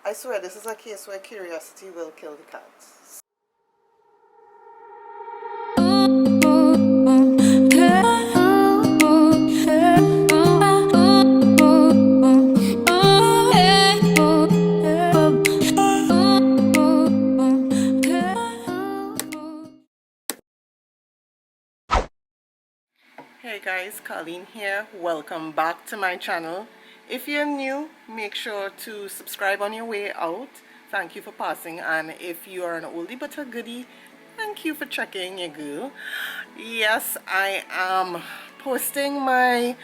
I swear this is a case where curiosity will kill the cat. Hey guys, Colleen here. Welcome back to my channel. If you're new, make sure to subscribe on your way out. Thank you for passing, and if you are an oldie but a goodie, thank you for checking your girl. Yes, I am posting my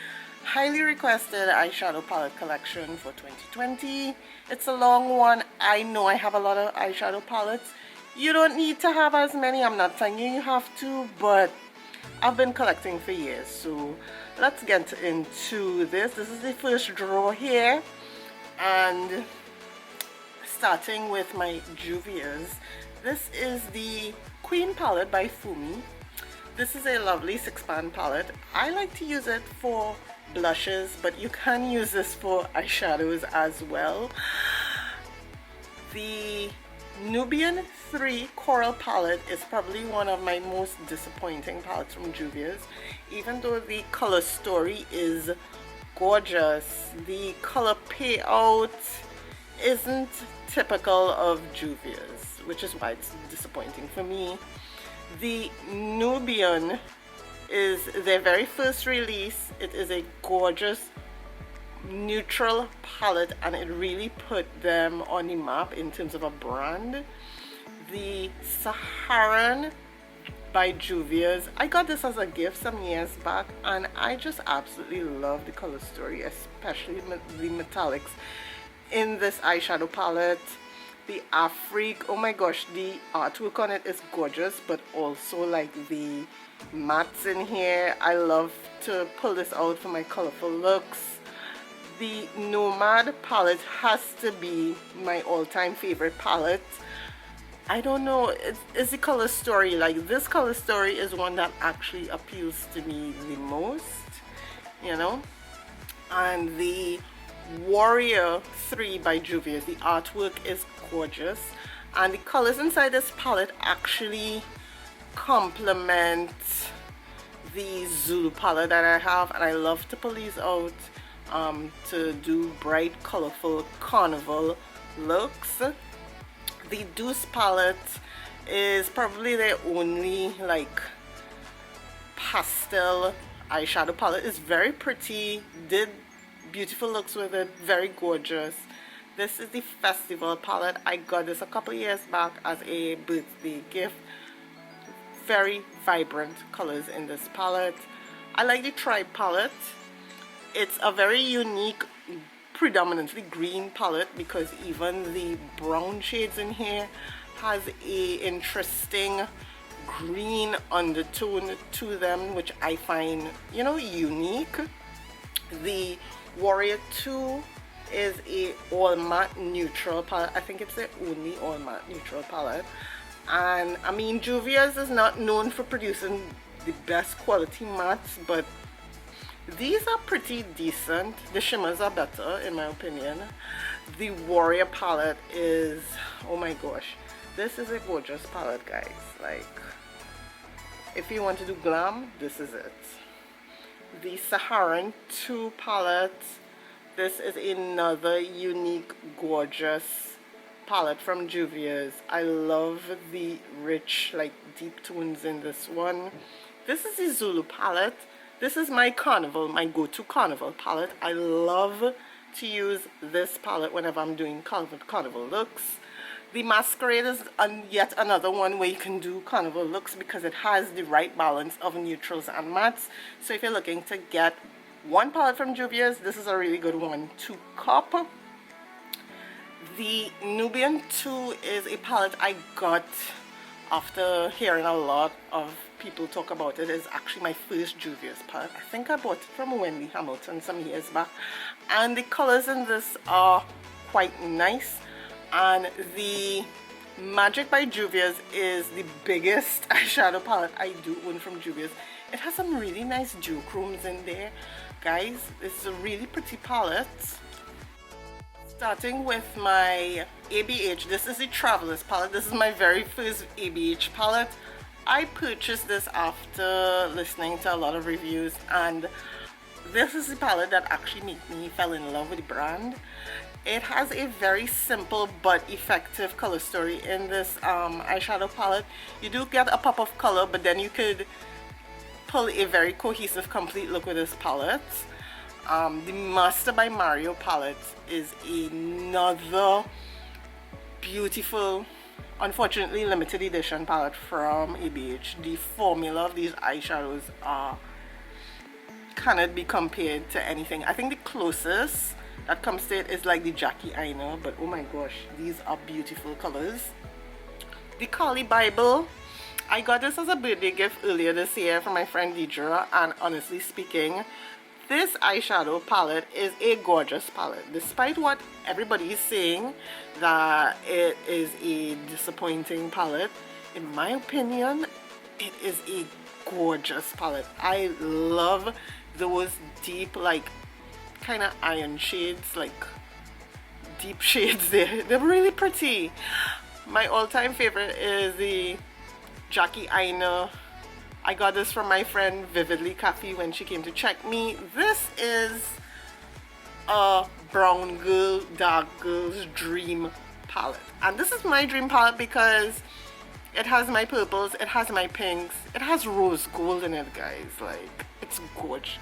highly requested eyeshadow palette collection for 2020. It's a long one. I know I have a lot of eyeshadow palettes. You don't need to have as many. I'm not telling you you have to, but I've been collecting for years, so let's get into this. This is the first drawer here, and starting with my Juvia's. This is the Queen palette by Fumi. This is a lovely 6-pan palette. I like to use it for blushes, but you can use this for eyeshadows as well. The Nubian 3 Coral palette is probably one of my most disappointing palettes from Juvia's. Even though the color story is gorgeous, the color payout isn't typical of Juvia's, which is why it's disappointing for me. The Nubian is their very first release. It is a gorgeous neutral palette, and it really put them on the map in terms of a brand. The Saharan by Juvia's, I got this as a gift some years back, and I just absolutely love the color story, especially the metallics in this eyeshadow palette. The Afrique, oh my gosh, the artwork on it is gorgeous, but also like the mattes in here. I love to pull this out for my colorful looks. The Nomad palette has to be my all-time favorite palette. I don't know, it's the color story. Like, this color story is one that actually appeals to me the most, you know. And the Warrior 3 by Juvia's, the artwork is gorgeous, and the colors inside this palette actually complement the Zulu palette that I have, and I love to pull these out to do bright, colorful carnival looks. The Deuce palette is probably their only like pastel eyeshadow palette. It's very pretty, did beautiful looks with it, very gorgeous. This is the Festival palette. I got this a couple years back as a birthday gift. Very vibrant colors in this palette. I like the Tribe palette. It's a very unique, predominantly green palette, because even the brown shades in here has a interesting green undertone to them, which I find, you know, unique. The Warrior 2 is a all matte neutral palette. I think it's the only all matte neutral palette. And I mean, Juvia's is not known for producing the best quality mattes, but these are pretty decent. The shimmers are better in my opinion. The Warrior palette is, oh my gosh, this is a gorgeous palette, guys. Like, if you want to do glam, this is it. The Saharan 2 palette, this is another unique, gorgeous palette from Juvia's. I love the rich, like, deep tones in this one. This is the Zulu palette. This is my carnival, my go-to carnival palette. I love to use this palette whenever I'm doing carnival looks. The Masquerade is yet another one where you can do carnival looks because it has the right balance of neutrals and mattes. So if you're looking to get one palette from Juvia's, this is a really good one to cop. The Nubian 2 is a palette I got after hearing a lot of people talk about it. It's actually my first Juvia's palette. I think I bought it from Wendy Hamilton some years back, and the colors in this are quite nice. And the Magic by Juvia's is the biggest eyeshadow palette I do own from Juvia's. It has some really nice duochromes in there, guys. It's a really pretty palette. Starting with my ABH, this is the Traveler's palette. This is my very first ABH palette. I purchased this after listening to a lot of reviews, and this is the palette that actually made me fall in love with the brand. It has a very simple but effective color story in this eyeshadow palette. You do get a pop of color, but then you could pull a very cohesive, complete look with this palette. The Master by Mario palette is another beautiful, unfortunately limited edition palette from ABH. The formula of these eyeshadows cannot be compared to anything. I think the closest that comes to it is like the Jackie Aina, but oh my gosh, these are beautiful colors. The Kali Bible, I got this as a birthday gift earlier this year from my friend Deidre, and honestly speaking, this eyeshadow palette is a gorgeous palette. Despite what everybody is saying that it is a disappointing palette, in my opinion, it is a gorgeous palette. I love those deep, like, kind of iron shades, like deep shades there. They're really pretty. My all-time favorite is the Jackie Aina. I got this from my friend Vividly Cafe when she came to check me. This is a brown girl, dark girl's dream palette. And this is my dream palette because it has my purples, it has my pinks, it has rose gold in it, guys. Like, it's gorgeous.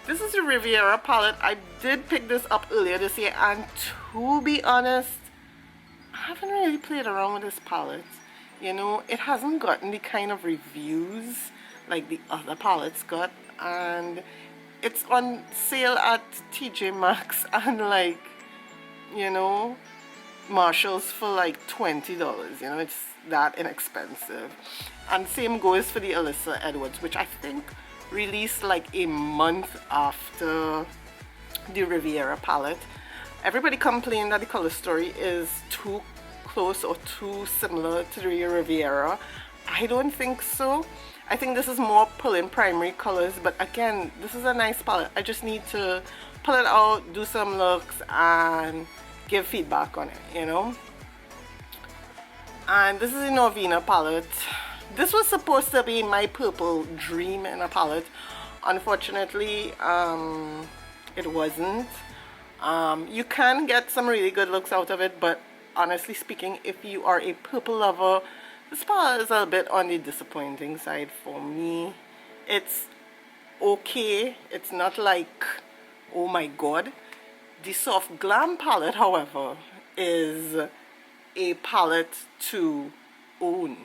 This is the Riviera palette. I did pick this up earlier this year, and to be honest, I haven't really played around with this palette. You know, it hasn't gotten the kind of reviews like the other palettes got, and it's on sale at TJ Maxx and, like, you know, Marshalls for like $20. You know, it's that inexpensive. And same goes for the Alyssa Edwards, which I think released like a month after the Riviera palette. Everybody complained that the color story is too close or too similar to the Riviera. I don't think so. I think this is more pulling primary colors, but again, this is a nice palette. I just need to pull it out, do some looks, and give feedback on it, you know. And this is the Norvina palette. This was supposed to be my purple dream in a palette. Unfortunately, it wasn't. You can get some really good looks out of it, but honestly speaking, if you are a purple lover, this palette is a bit on the disappointing side for me. It's okay. It's not like, oh my god. The Soft Glam palette, however, is a palette to own.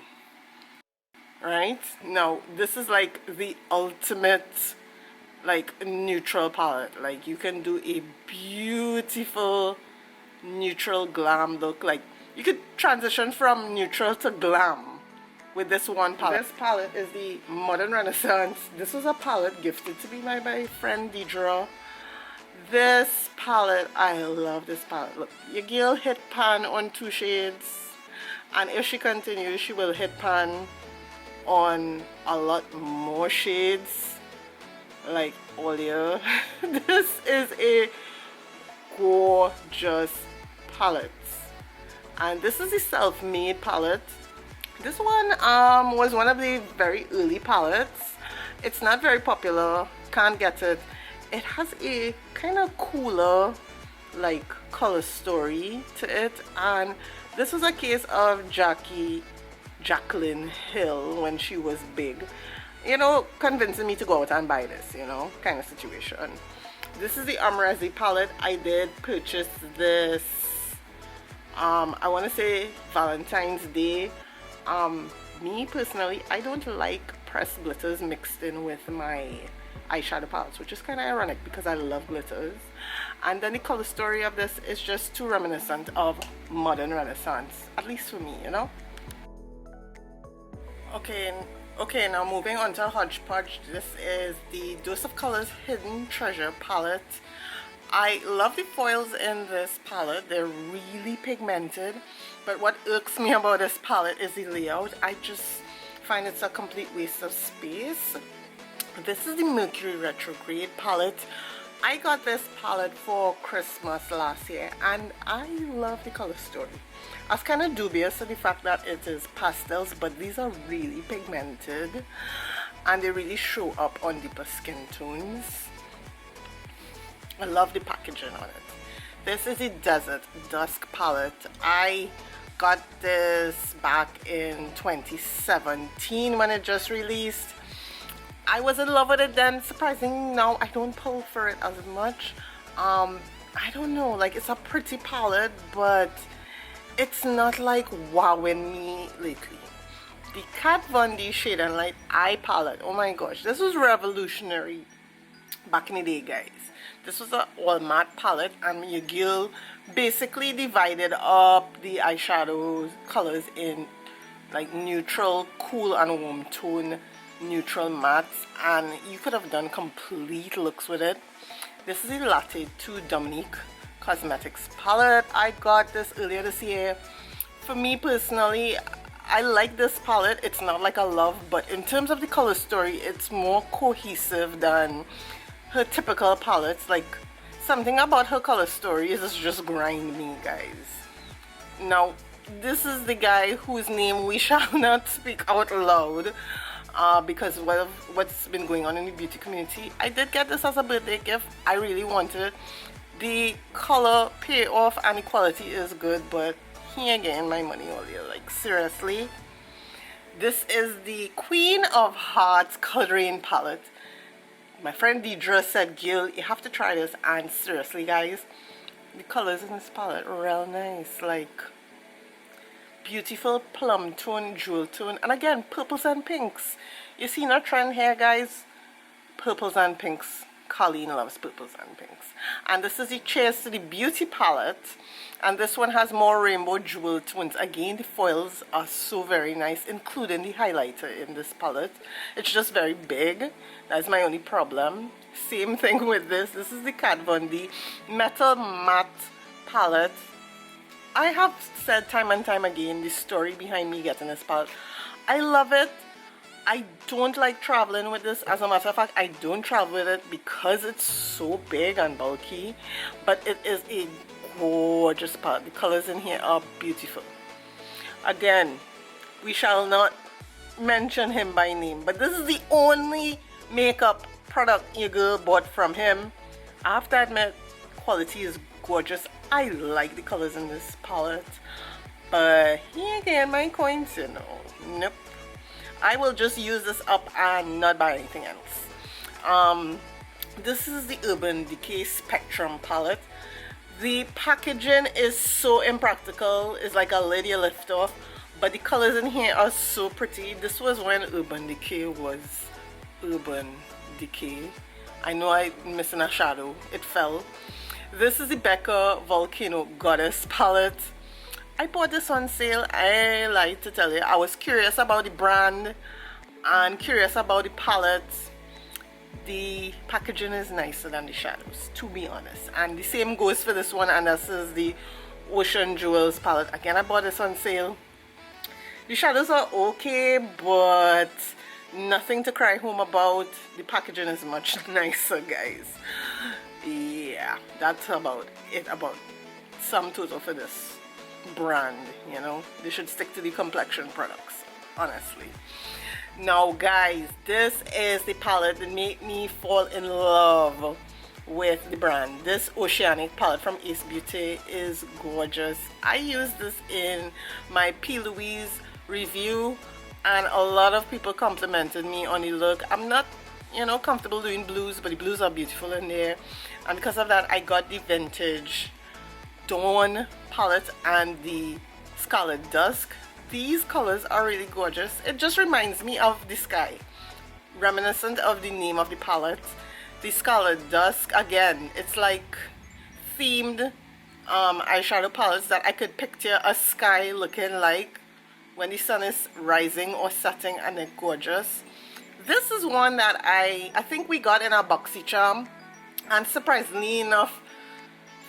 Right? Now, this is like the ultimate, like, neutral palette. Like, you can do a beautiful neutral glam look. Like, you could transition from neutral to glam with this one palette. This palette is the Modern Renaissance. This was a palette gifted to me by my friend Deidre. This palette, I love this palette. Look, your girl hit pan on 2 shades, and if she continues, she will hit pan on a lot more shades, like earlier. This is a gorgeous palette, and this is the Self-Made palette. This one was one of the very early palettes. It's not very popular, can't get it. It has a kind of cooler, like, color story to it, and this was a case of Jacqueline Hill when she was big, you know, convincing me to go out and buy this, you know, kind of situation. This is the Amrezi palette. I did purchase this, I want to say Valentine's Day. Me personally, I don't like pressed glitters mixed in with my eyeshadow palettes, which is kind of ironic because I love glitters. And then the color story of this is just too reminiscent of Modern Renaissance, at least for me, you know. Okay, now moving on to Hodgepodge. This is the Dose of Colors Hidden Treasure palette. I love the foils in this palette. They're really pigmented, but what irks me about this palette is the layout. I just find it's a complete waste of space. This is the Mercury Retrograde palette. I got this palette for Christmas last year and I love the color story. I was kind of dubious of the fact that it is pastels, but these are really pigmented and they really show up on deeper skin tones. I love the packaging on it. This is the Desert Dusk palette. I got this back in 2017 when it just released. I was in love with it then. Surprisingly now I don't pull for it as much. I don't know, like it's a pretty palette, but it's not like wowing me lately. The Kat Von D Shade and Light Eye palette, oh my gosh, this was revolutionary back in the day, guys. This was an all matte palette and your girl basically divided up the eyeshadow colors in like neutral, cool and warm tone, neutral mattes, and you could have done complete looks with it. This is the Latte 2 Dominique Cosmetics palette. I got this earlier this year. For me personally, I like this palette. It's not like a love, but in terms of the color story, it's more cohesive than her typical palettes. Like something about her color story is just grind me, guys. Now this is the guy whose name we shall not speak out loud because of what's been going on in the beauty community. I did get this as a birthday gift. I really wanted it. The color payoff and the quality is good, but here again my money earlier, like seriously. This is the Queen of Hearts coloring palette. My friend Deidre said, Gil, you have to try this, and seriously guys, the colors in this palette are real nice, like beautiful plum tone, jewel tone, and again purples and pinks. You see no trend here, guys? Purples and pinks. Colleen loves purples and pinks. And this is the Cheers to the Beauty palette, and this one has more rainbow jewel tones. Again, the foils are so very nice, including the highlighter in this palette. It's just very big. That's my only problem. Same thing with this. This is the Kat Von D Metal Matte palette. I have said time and time again the story behind me getting this palette. I love it. I don't like traveling with this. As a matter of fact, I don't travel with it because it's so big and bulky, but it is a gorgeous palette. The colors in here are beautiful. Again, we shall not mention him by name, but this is the only makeup product your girl bought from him. I have to admit, quality is gorgeous. I like the colors in this palette, but here again my coins, you know, nope. I will just use this up and not buy anything else. This is the Urban Decay Spectrum palette. The packaging is so impractical. It's like a lid you lift off, but the colors in here are so pretty. This was when Urban Decay was Urban Decay. I know I'm missing a shadow. It fell. This is the Becca Volcano Goddess palette. I bought this on sale. I like to tell you, I was curious about the brand and curious about the palette. The packaging is nicer than the shadows, to be honest, and the same goes for this one, and this is the Ocean Jewels palette. Again, I bought this on sale. The shadows are okay, but nothing to cry home about. The packaging is much nicer, guys. Yeah, that's about it, about sum total for this brand. You know, they should stick to the complexion products, honestly. Now guys, this is the palette that made me fall in love with the brand. This Oceanic palette from Ace Beauty is gorgeous. I used this in my P. Louise review and a lot of people complimented me on the look. I'm not, you know, comfortable doing blues, but the blues are beautiful in there, and because of that I got the Vintage Dawn palette and the Scarlet Dusk. These colors are really gorgeous. It just reminds me of the sky, reminiscent of the name of the palette. The Scarlet Dusk, again, it's like themed eyeshadow palettes that I could picture a sky looking like when the sun is rising or setting, and they're gorgeous. This is one that I think we got in our BoxyCharm, and surprisingly enough,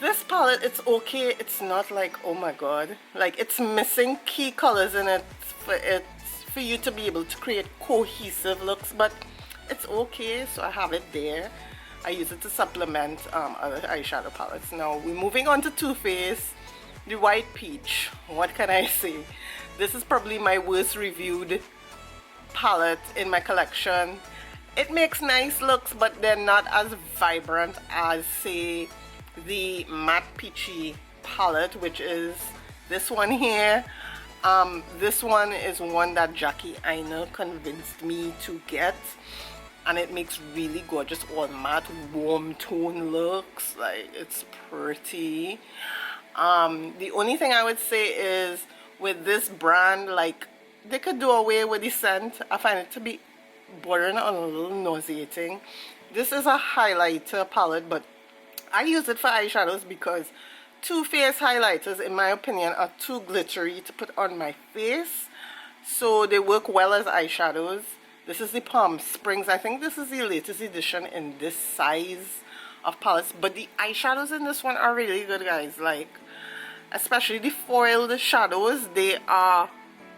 this palette, it's okay. It's not like, oh my god, like it's missing key colors in it for you to be able to create cohesive looks, but it's okay, so I have it there. I use it to supplement other eyeshadow palettes. Now we're moving on to Too Faced, the White Peach. What can I say? This is probably my worst reviewed palette in my collection. It makes nice looks, but they're not as vibrant as, say, the Matte Peachy palette, which is this one here. This one is one that Jackie Aina convinced me to get, and it makes really gorgeous all matte warm tone looks. Like, it's pretty. The only thing I would say is with this brand, like, they could do away with the scent. I find it to be bordering on a little nauseating. This is a highlighter palette, but I use it for eyeshadows because Too Faced highlighters, in my opinion, are too glittery to put on my face, so they work well as eyeshadows. This is the Palm Springs. I think this is the latest edition in this size of palettes, but the eyeshadows in this one are really good, guys. Like, especially the foiled shadows, they are,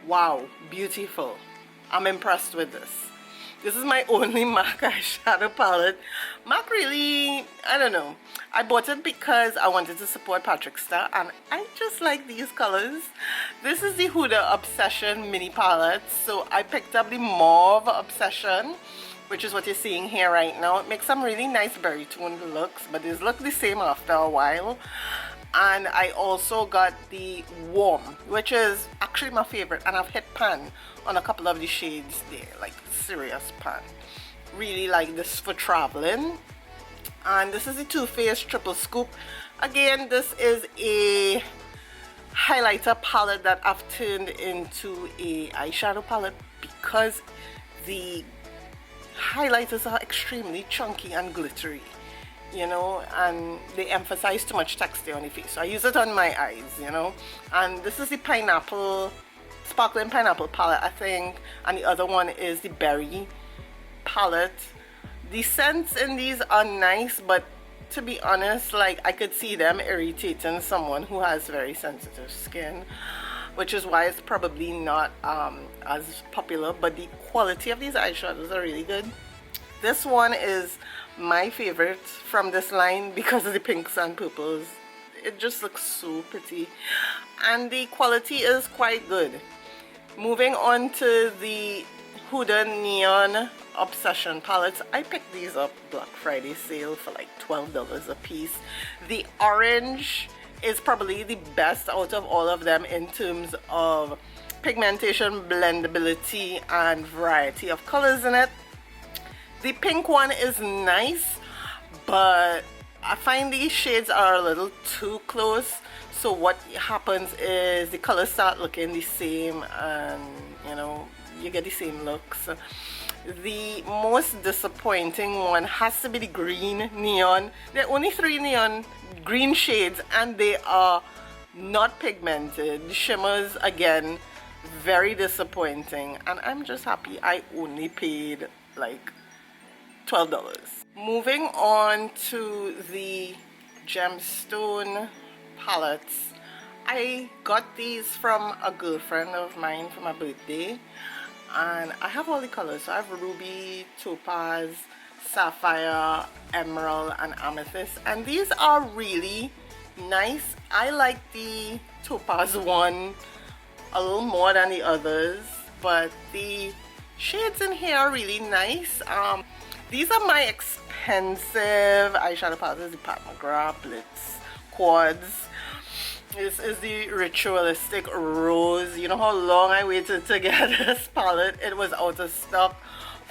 wow, beautiful. I'm impressed with this. This is my only MAC eyeshadow palette. MAC really, I don't know. I bought it because I wanted to support Patrick Star, and I just like these colors. This is the Huda Obsession mini palette. So I picked up the Mauve Obsession, which is what you're seeing here right now. It makes some really nice berry toned looks, but these look the same after a while. And I also got the Warm, which is actually my favorite, and I've hit pan on a couple of the shades there, like serious pan. Really like this for traveling. And this is the Too Faced Triple Scoop. Again, this is a highlighter palette that I've turned into a eyeshadow palette because the highlighters are extremely chunky and glittery, you know, and they emphasize too much texture on the face. So I use it on my eyes, you know. And this is the Pineapple, Sparkling Pineapple palette, I think, and the other one is the Berry palette. The scents in these are nice, but to be honest, like, I could see them irritating someone who has very sensitive skin, which is why it's probably not as popular. But the quality of these eyeshadows are really good. This one is my favorite from this line because of the pinks and purples. It just looks so pretty, and the quality is quite good. Moving on to the Huda Neon Obsession palettes. I picked these up Black Friday sale for like $12 a piece. The orange is probably the best out of all of them in terms of pigmentation, blendability, and variety of colors in it. The pink one is nice, but I find these shades are a little too close. So what happens is the colors start looking the same, and you know, you get the same looks. The most disappointing one has to be the green neon. There are only 3 neon green shades, and they are not pigmented. The shimmers, again, very disappointing, and I'm just happy I only paid like $12. Moving on to the gemstone palettes. I got these from a girlfriend of mine for my birthday, and I have all the colors. So I have ruby, topaz, sapphire, emerald, and amethyst, and these are really nice. I like the topaz one a little more than the others, but the shades in here are really nice. These are my expensive eyeshadow palettes, the Pat McGrath Blitz Quads. This is the Ritualistic Rose. You know how long I waited to get this palette? It was out of stock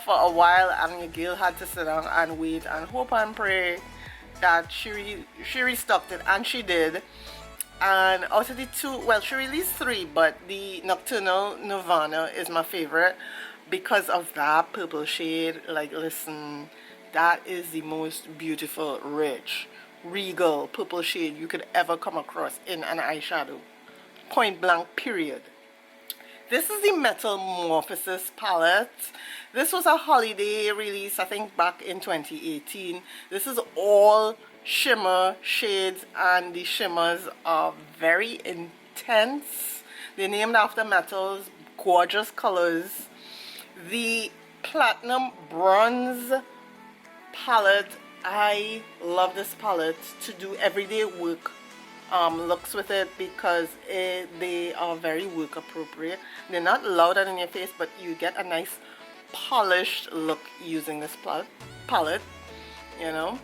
for a while, and your girl had to sit down and wait and hope and pray that she restocked it, and she did. And out of the 2, well, she released 3, but the Nocturnal Nirvana is my favorite because of that purple shade. Like, listen, that is the most beautiful, rich, regal purple shade you could ever come across in an eyeshadow, point blank, period. This is the Metamorphosis palette. This was a holiday release, I think, back in 2018. This is all shimmer shades, and the shimmers are very intense. They're named after metals, gorgeous colors. The Platinum Bronze palette I love this palette to do everyday work looks with it because they are very work appropriate. They're not louder in your face, but you get a nice polished look using this palette, you know.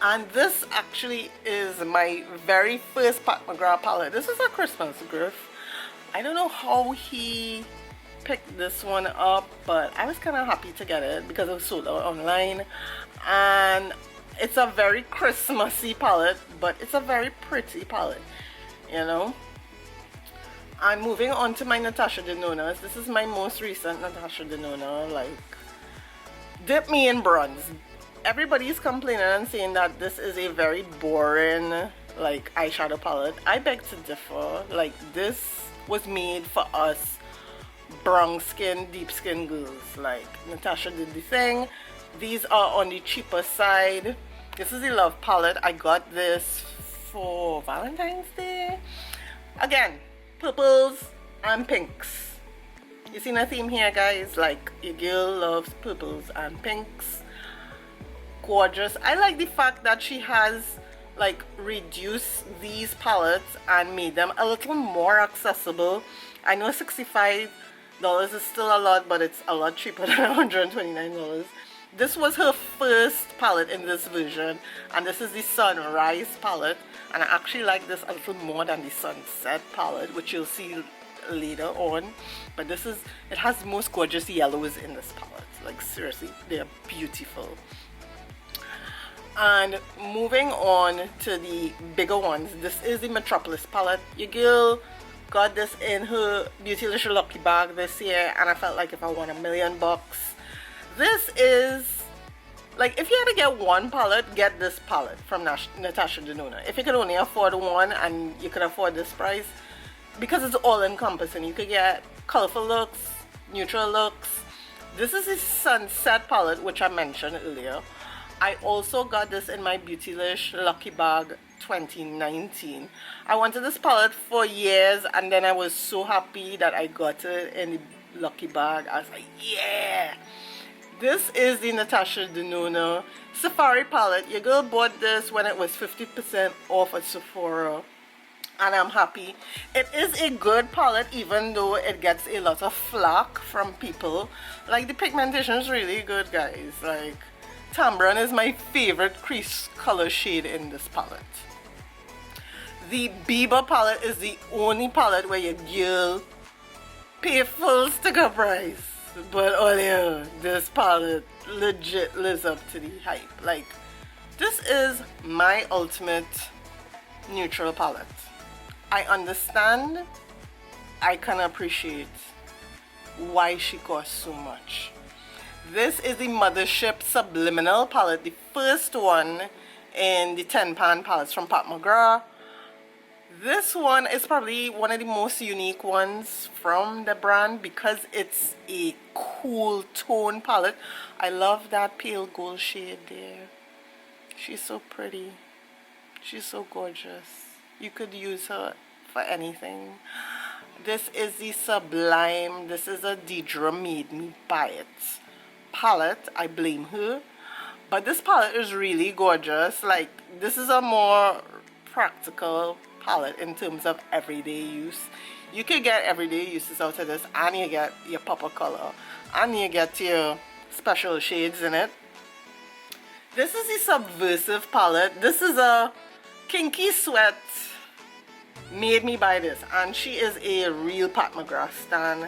And this actually is my very first Pat McGrath palette. This is a Christmas gift. I don't know how he picked this one up, but I was kind of happy to get it because it was sold out online. And it's a very Christmassy palette, but it's a very pretty palette, you know. I'm moving on to my Natasha Denona's. This is my most recent Natasha Denona. Like, dip me in bronze. Everybody's complaining and saying that this is a very boring like eyeshadow palette. I beg to differ. Like, this was made for us brown skin, deep skin girls. Like, Natasha did the thing. These are on the cheaper side. This is the Love palette. I got this for Valentine's Day. Again, purples and pinks. You see a theme here, guys? Like, your girl loves purples and pinks. Gorgeous. I like the fact that she has like reduced these palettes and made them a little more accessible. I know $65 is still a lot, but it's a lot cheaper than $129. This was her first palette in this version, and this is the Sunrise palette, and I actually like this a little more than the Sunset palette, which you'll see later on. But this is, it has the most gorgeous yellows in this palette. Like, seriously, they're beautiful. And moving on to the bigger ones, this is the Metropolis palette. Your girl got this in her Beautylish Lucky Bag this year, and I felt like if I won $1 million, this is like, if you had to get one palette, get this palette from Natasha Denona. If you could only afford one and you could afford this price, because it's all encompassing, you could get colorful looks, neutral looks. This is the Sunset palette, which I mentioned earlier. I also got this in my Beautylish Lucky Bag 2019. I wanted this palette for years, and then I was so happy that I got it in the Lucky Bag. I was like, yeah! This is the Natasha Denona Safari palette. Your girl bought this when it was 50% off at Sephora, and I'm happy. It is a good palette, even though it gets a lot of flack from people. Like, the pigmentation is really good, guys. Like, Tambran is my favorite crease color shade in this palette. The Bieber palette is the only palette where your girl pay full sticker price. But oh yeah, this palette legit lives up to the hype. Like, this is my ultimate neutral palette. I understand, I can appreciate why she costs so much. This is the Mothership Subliminal palette, the first one in the 10-pan palettes from Pat McGrath. This one is probably one of the most unique ones from the brand because it's a cool tone palette. I love that pale gold shade there. She's so pretty. She's so gorgeous. You could use her for anything. This is the Sublime. This is a Deidre Made Me Buy It palette. I blame her. But this palette is really gorgeous. Like, this is a more practical palette in terms of everyday use. You could get everyday uses out of this, and you get your pop of color, and you get your special shades in it. This is the Subversive palette. This is a Kinky Sweat made me buy this, and she is a real Pat McGrath stan.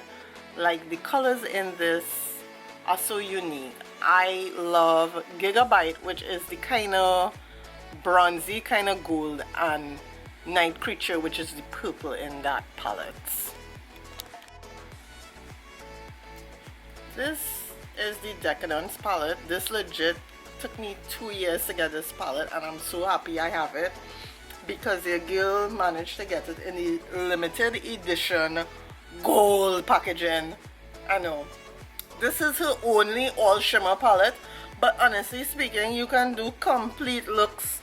Like, the colors in this are so unique. I love Gigabyte, which is the kind of bronzy kind of gold, and Night Creature, which is the purple in that palette. This is the Decadence palette. This legit took me 2 years to get this palette, and I'm so happy I have it because your girl managed to get it in the limited edition gold packaging. I know. This is her only all shimmer palette, but honestly speaking, you can do complete looks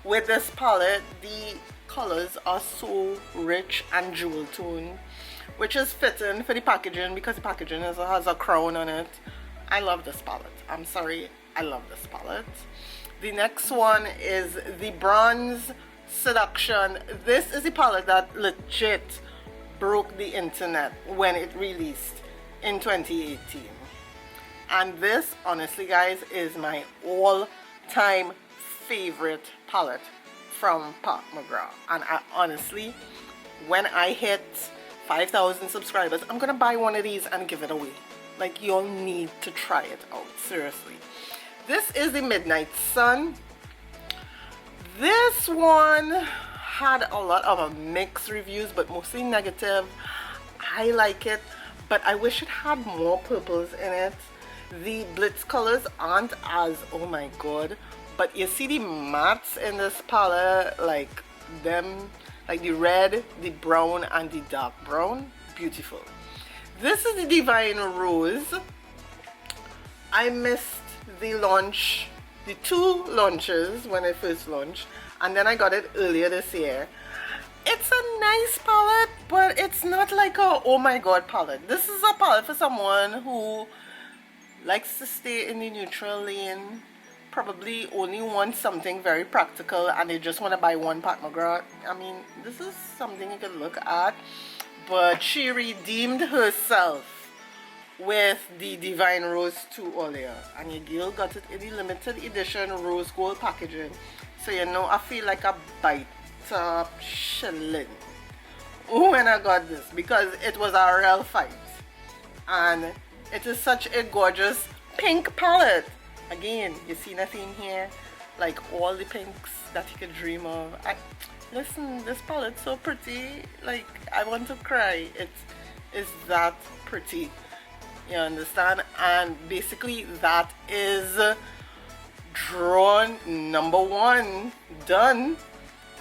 with this palette. The colors are so rich and jewel tone, which is fitting for the packaging because the packaging has a crown on it. I love this palette. I'm sorry, I love this palette. The next one is the Bronze Seduction. This is a palette that legit broke the internet when it released in 2018. And this, honestly guys, is my all-time favorite palette from Pat McGrath. And I honestly, when I hit 5,000 subscribers, I'm gonna buy one of these and give it away. Like, you'll need to try it out, seriously. This is the Midnight Sun. This one had a lot of mixed reviews, but mostly negative. I like it, but I wish it had more purples in it. The blitz colors aren't as, oh my god, but you see the mattes in this palette, like them, like the red, the brown, and the dark brown. Beautiful. This is the Divine Rose. I missed the launch, the 2 launches when I first launched, and then I got it earlier this year. It's a nice palette, but it's not like a oh my god palette. This is a palette for someone who likes to stay in the neutral lane, probably only wants something very practical, and they just want to buy one Pat McGrath. I mean, this is something you can look at, but she redeemed herself with the Divine Rose 2 earlier, and your girl got it in the limited edition rose gold packaging, so you know I feel like a bite shilling when I got this, because it was a real fight. And it is such a gorgeous pink palette. Again, you see nothing here, like all the pinks that you could dream of. Listen, this palette's so pretty, like I want to cry. It is that pretty, you understand? And basically that is draw number 1 done,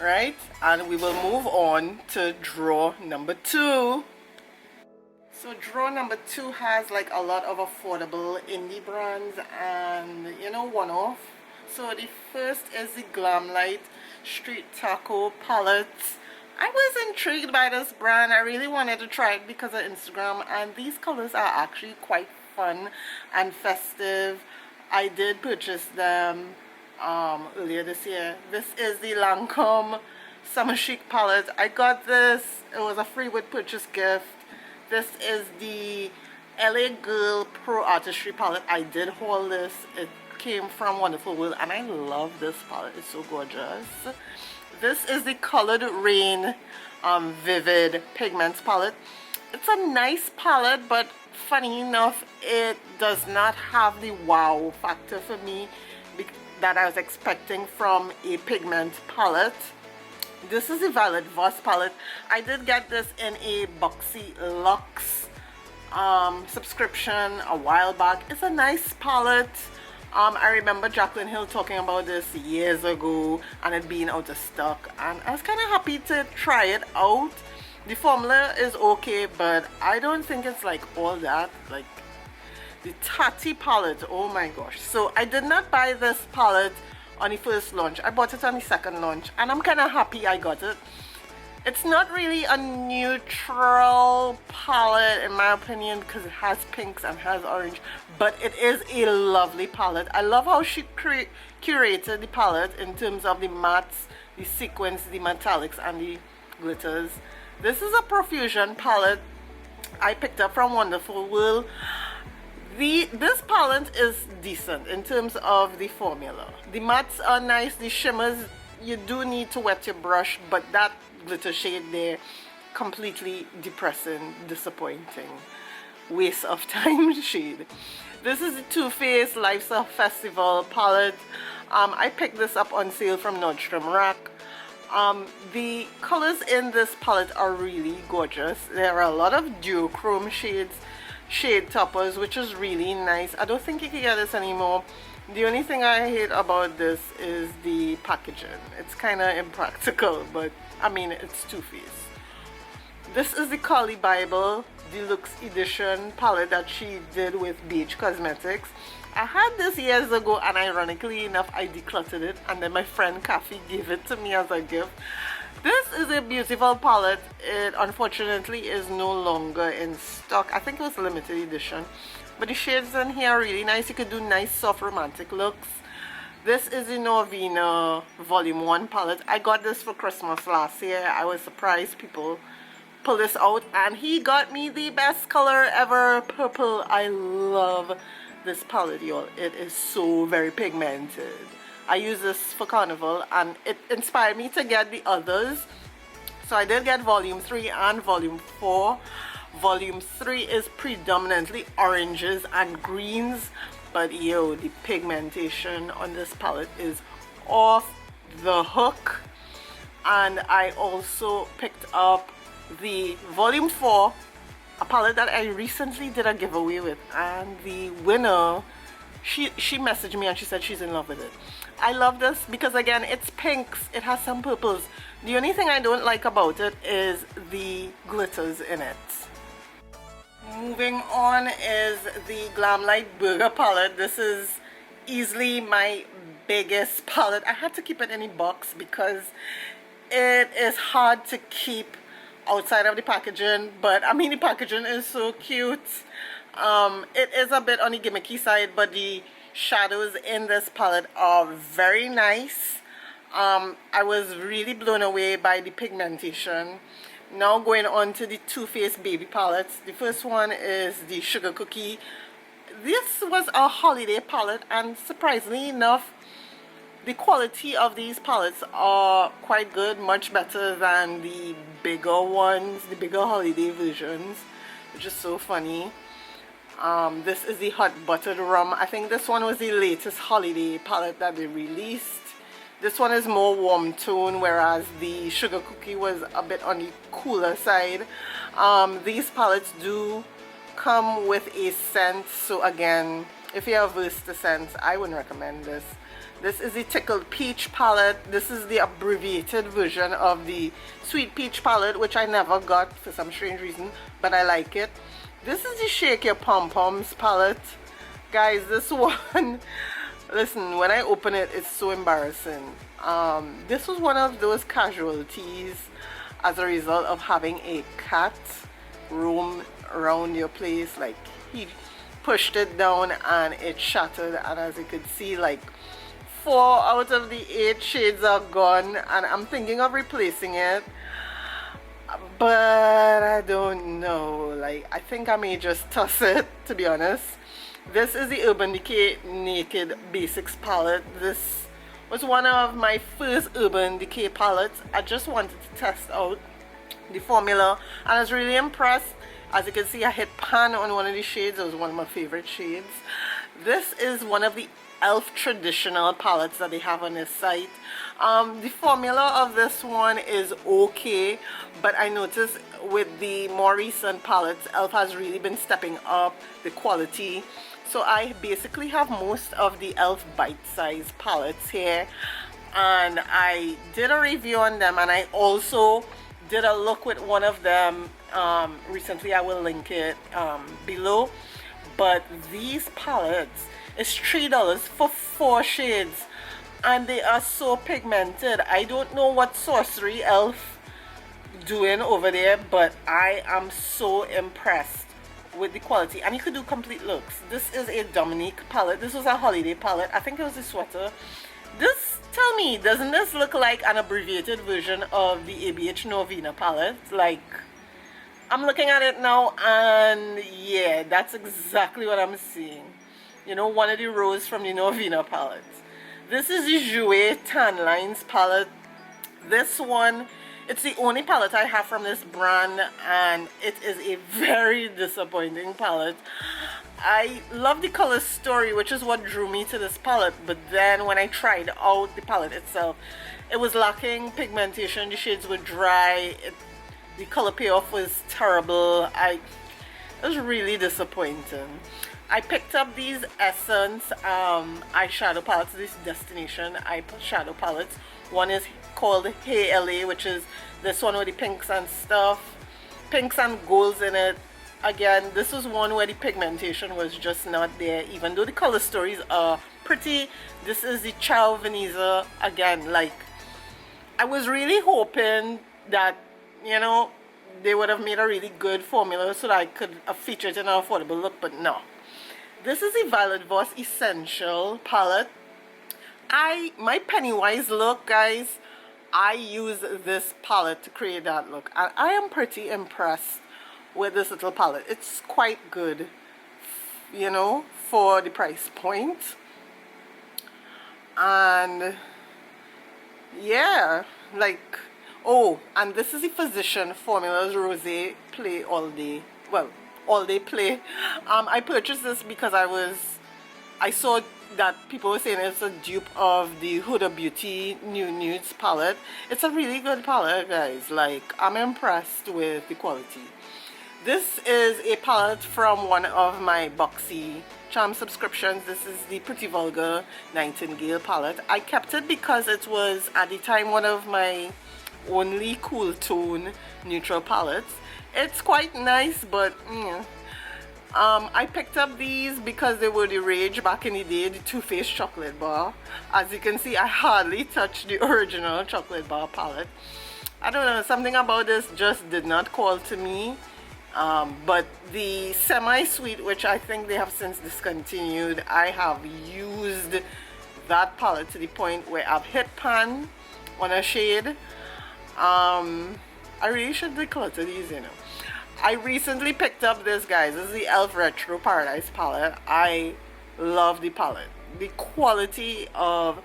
right? And we will move on to draw number 2. So draw number 2 has like a lot of affordable indie brands and, you know, one-off. So the first is the GLAM Light Street Taco palette. I was intrigued by this brand. I really wanted to try it because of Instagram, and these colors are actually quite fun and festive. I did purchase them earlier this year. This is the Lancome Summer Chic palette. I got this, it was a free with purchase gift. This is the LA Girl Pro Artistry palette. I did haul this. It came from Wonderful World, and I love this palette. It's so gorgeous. This is the Colored Rain Vivid Pigments palette. It's a nice palette, but funny enough, it does not have the wow factor for me that I was expecting from a pigment palette. This is the Violet Voss palette. I did get this in a Boxy Luxe subscription a while back. It's a nice palette. I remember Jaclyn Hill talking about this years ago and it being out of stock, and I was kind of happy to try it out. The formula is okay, but I don't think it's like all that. Like the Tati palette, oh my gosh. So I did not buy this palette on the first launch. I bought it on the second launch, and I'm kind of happy I got it. It's not really a neutral palette in my opinion, because it has pinks and has orange, but it is a lovely palette. I love how she curated the palette in terms of the mattes, the sequins, the metallics, and the glitters. This is a Profusion palette I picked up from Wonderful World. This palette is decent in terms of the formula. The mattes are nice, the shimmers, you do need to wet your brush, but that glitter shade there, completely depressing, disappointing, waste of time shade. This is the Too Faced Lifestyle Festival palette. I picked this up on sale from Nordstrom Rack. The colors in this palette are really gorgeous. There are a lot of duochrome shade toppers, which is really nice. I don't think you can get this anymore. The only thing I hate about this is the packaging. It's kind of impractical, but I mean, it's Too Faced. This is the Kali Bible Deluxe Edition palette that she did with Beach Cosmetics. I had this years ago, and ironically enough, I decluttered it, and then my friend Kathy gave it to me as a gift. This is a beautiful palette. It unfortunately is no longer in stock. I think it was a limited edition, but the shades in here are really nice. You could do nice soft romantic looks. This is the Norvina Volume 1 palette. I got this for Christmas last year. I was surprised people pull this out, and he got me the best color ever, purple. I love this palette, y'all. It is so very pigmented. I use this for Carnival, and it inspired me to get the others. So I did get Volume 3 and Volume 4. Volume 3 is predominantly oranges and greens, but yo, the pigmentation on this palette is off the hook. And I also picked up the Volume 4, a palette that I recently did a giveaway with, and the winner, she messaged me and she said she's in love with it. I love this because again, it's pinks, it has some purples. The only thing I don't like about it is the glitters in it. Moving on is the Glam Light Burger palette. This is easily my biggest palette. I had to keep it in a box because it is hard to keep outside of the packaging, but I mean the packaging is so cute. It is a bit on the gimmicky side, but the shadows in this palette are very nice. I was really blown away by the pigmentation. Now going on to the Too Faced Baby palettes. The first one is the Sugar Cookie. This was a holiday palette, and surprisingly enough, the quality of these palettes are quite good, much better than the bigger ones, the bigger holiday versions, which is so funny. This is the Hot Buttered Rum. I think this one was the latest holiday palette that they released. This one is more warm tone, whereas the Sugar Cookie was a bit on the cooler side. These palettes do come with a scent, so again, if you're averse to scents, I wouldn't recommend this. This is the Tickled Peach palette. This is the abbreviated version of the Sweet Peach palette, which I never got for some strange reason, but I like it. This is the Shake Your Pom Poms palette. Guys, this one, listen, when I open it, it's so embarrassing. This was one of those casualties as a result of having a cat roam around your place. Like, he pushed it down and it shattered, and as you could see, like 4 out of the 8 shades are gone, and I'm thinking of replacing it, but I don't know. Like, I think I may just toss it, to be honest. This is the Urban Decay Naked Basics palette. This was one of my first Urban Decay palettes. I just wanted to test out the formula, and I was really impressed. As you can see, I hit pan on one of the shades. It was one of my favorite shades. This is one of the e.l.f. traditional palettes that they have on this site. The formula of this one is okay, but I noticed with the more recent palettes, e.l.f. has really been stepping up the quality. So I basically have most of the e.l.f. bite-sized palettes here, and I did a review on them, and I also did a look with one of them recently. I will link it below. But these palettes is $3 for 4 shades, and they are so pigmented. I don't know what sorcery e.l.f. doing over there, but I am so impressed with the quality. And you could do complete looks. This is a Dominique palette. This was a holiday palette. I think it was a sweater. This, tell me, doesn't this look like an abbreviated version of the ABH Norvina palette? Like, I'm looking at it now, and yeah, that's exactly what I'm seeing. You know, one of the rows from the Norvina palette. This is the Jouer Tan Lines palette. This one, it's the only palette I have from this brand, and it is a very disappointing palette. I love the color story, which is what drew me to this palette, but then when I tried out the palette itself, it was lacking pigmentation. The shades were dry. The color payoff was terrible. It was really disappointing. I picked up these Essence eyeshadow palettes, this Destination eyeshadow palettes. One is called Hey LA, which is this one with the pinks and stuff, pinks and golds in it. Again, this was one where the pigmentation was just not there, even though the color stories are pretty. This is the Ciao Veneza. Again, like, I was really hoping that, you know, they would have made a really good formula so that I could have featured it in an affordable look, but no. This is the Violet Voss Essential palette. My Pennywise look, guys, I use this palette to create that look. I am pretty impressed with this little palette. It's quite good, you know, for the price point. And yeah, like, oh, and this is the Physician Formulas Rosé Play All Day. Well, All Day Play. I purchased this because I saw that people were saying it's a dupe of the Huda Beauty New Nudes palette. It's a really good palette, guys. Like, I'm impressed with the quality. This is a palette from one of my Boxy Charm subscriptions. This is the Pretty Vulgar Nightingale palette. I kept it because it was at the time one of my only cool tone neutral palettes. It's quite nice, but I picked up these because they were the rage back in the day, the Too Faced chocolate bar. As you can see, I hardly touched the original chocolate bar palette. I don't know, something about this just did not call to me. But the semi-sweet, which I think they have since discontinued, I have used that palette to the point where I've hit pan on a shade. I really should declutter these, you know. I recently picked up this, guys. This is the e.l.f. Retro Paradise palette. I love the palette. The quality of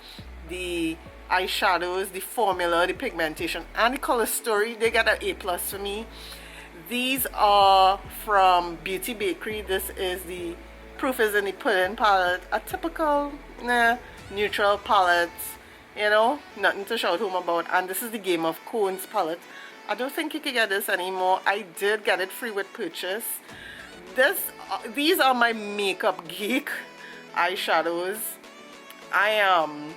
the eyeshadows, the formula, the pigmentation, and the color story, they got an A+ for me. These are from Beauty Bakery. This is the Proof is in the Pudding palette. A typical neutral palette, you know, nothing to shout home about. And this is the Game of Cones palette. I don't think you can get this anymore. I did get it free with purchase. These are my Makeup Geek eyeshadows. I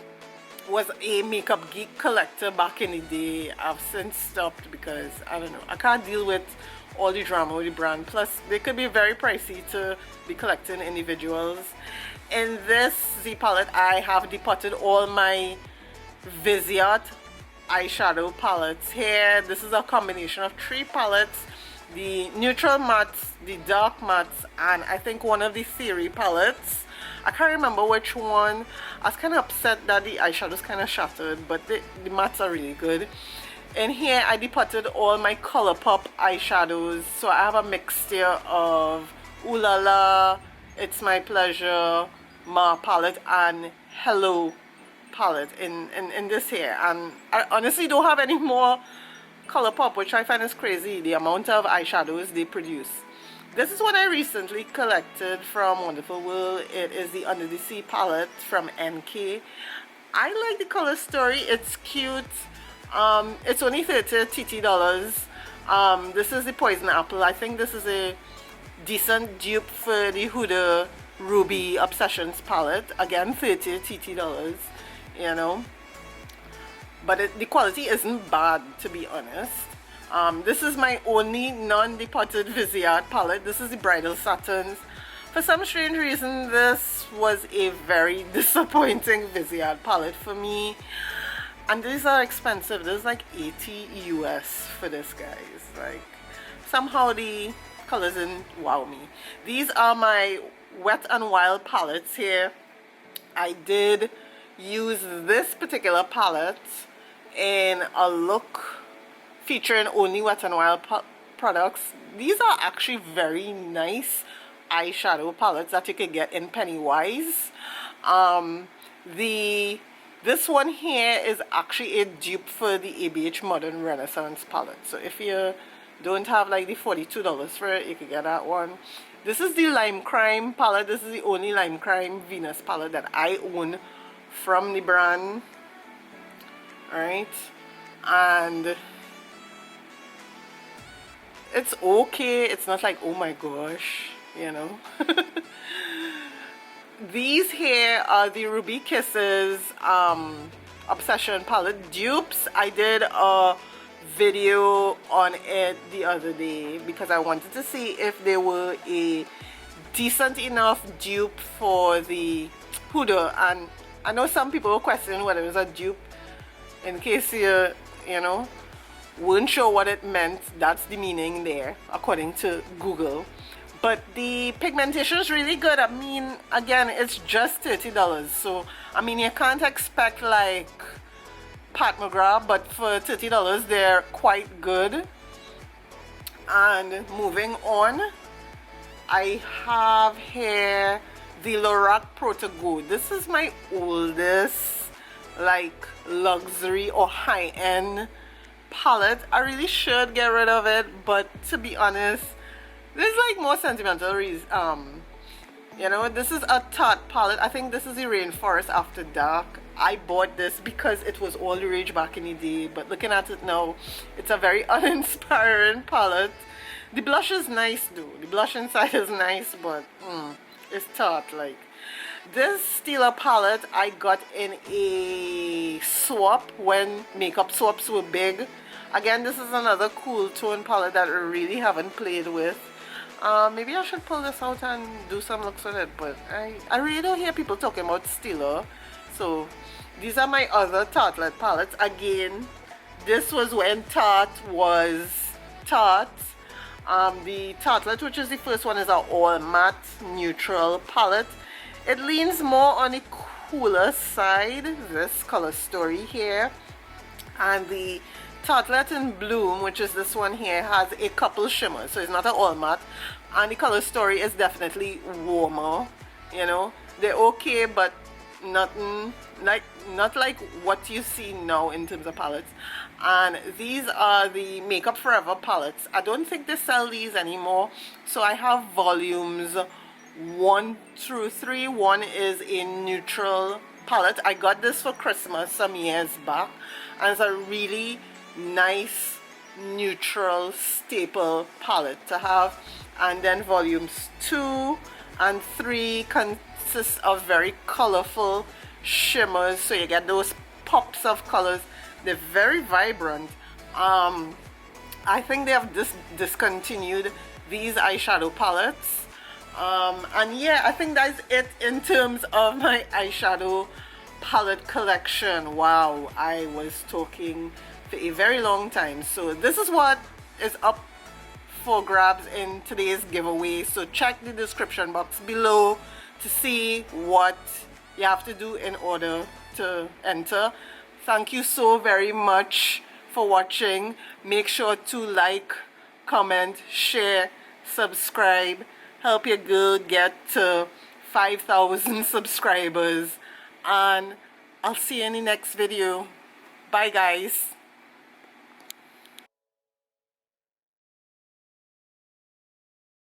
was a Makeup Geek collector back in the day. I've since stopped because I don't know, I can't deal with all the drama with the brand. Plus they could be very pricey to be collecting individuals. In this Z palette, I have depotted all my Viseart eyeshadow palettes here. This is a combination of 3 palettes: the neutral mattes, the dark mattes, and I think one of the Theory palettes. I can't remember which one. I was kind of upset that the eyeshadows kind of shattered, but the mattes are really good. In here I depotted all my ColourPop eyeshadows. So I have a mixture of Ooh La La, It's My Pleasure, Ma palette, and Hello palette in this here. And I honestly don't have any more ColourPop, which I find is crazy, the amount of eyeshadows they produce. This is what I recently collected from Wonderful World. It is the Under the Sea palette from NK. I like the color story. It's cute. It's only $30 TT. This is the Poison Apple. I think this is a decent dupe for the Huda Ruby Obsessions palette. Again, $30 TT, you know. But the quality isn't bad, to be honest. This is my only non-depotted Viseart palette. This is the Bridal Satins. For some strange reason, this was a very disappointing Viseart palette for me. And these are expensive. This is like 80 US for this, guys. Like, somehow the colors didn't wow me. These are my Wet n Wild palettes here. I did use this particular palette in a look featuring only Wet n Wild products. These are actually very nice eyeshadow palettes that you could get in Pennywise. This one here is actually a dupe for the ABH Modern Renaissance palette. So if you don't have like the $42 for it, you can get that one. This is the Lime Crime palette. This is the only Lime Crime Venus palette that I own from the brand. Alright, and it's okay. It's not like, oh my gosh, you know. These here are the Ruby Kisses Obsession palette dupes. I did a video on it the other day because I wanted to see if they were a decent enough dupe for the Huda, and I know some people were questioning whether it was a dupe. In case you know, weren't sure what it meant, that's the meaning there according to Google. but the pigmentation is really good. I mean, again, it's just $30, so I mean, you can't expect like Pat McGrath, but for $30 they're quite good. And moving on, I have here the Lorac Pro to Go. This is my oldest like luxury or high-end palette. I really should get rid of it, but to be honest, there's like more sentimental reasons. You know, this is a Tarte palette. I think this is the Rainforest After Dark. I bought this because it was all the rage back in the day, but looking at it now, it's a very uninspiring palette. The blush is nice though. The blush inside is nice, but it's Tarte. Like, this Stila palette I got in a swap when makeup swaps were big. Again, this is another cool tone palette that I really haven't played with. Maybe I should pull this out and do some looks with it, but I really don't hear people talking about Stila. So these are my other Tartelette palettes. Again, this was when Tarte was Tarte. The Tartelette, which is the first one, is an all matte neutral palette. It leans more on the cooler side, this color story here. And the Tartelette in Bloom, which is this one here, has a couple shimmers, so it's not an all matte. And the color story is definitely warmer. You know, they're okay, but nothing like, not like what you see now in terms of palettes. And these are the Makeup Forever palettes. I don't think they sell these anymore, so I have volumes 1 through 3. One is a neutral palette. I got this for Christmas some years back, and it's a really nice neutral staple palette to have. And then volumes 2 and 3 consist of very colorful shimmers, so you get those pops of colors. They're very vibrant. I think they have discontinued these eyeshadow palettes. And yeah, I think that's it in terms of my eyeshadow palette collection. Wow, I was talking for a very long time. So this is what is up for grabs in today's giveaway. So check the description box below to see what you have to do in order to enter. Thank you so very much for watching. Make sure to like, comment, share, subscribe. Help your girl get to 5,000 subscribers. And I'll see you in the next video. Bye guys.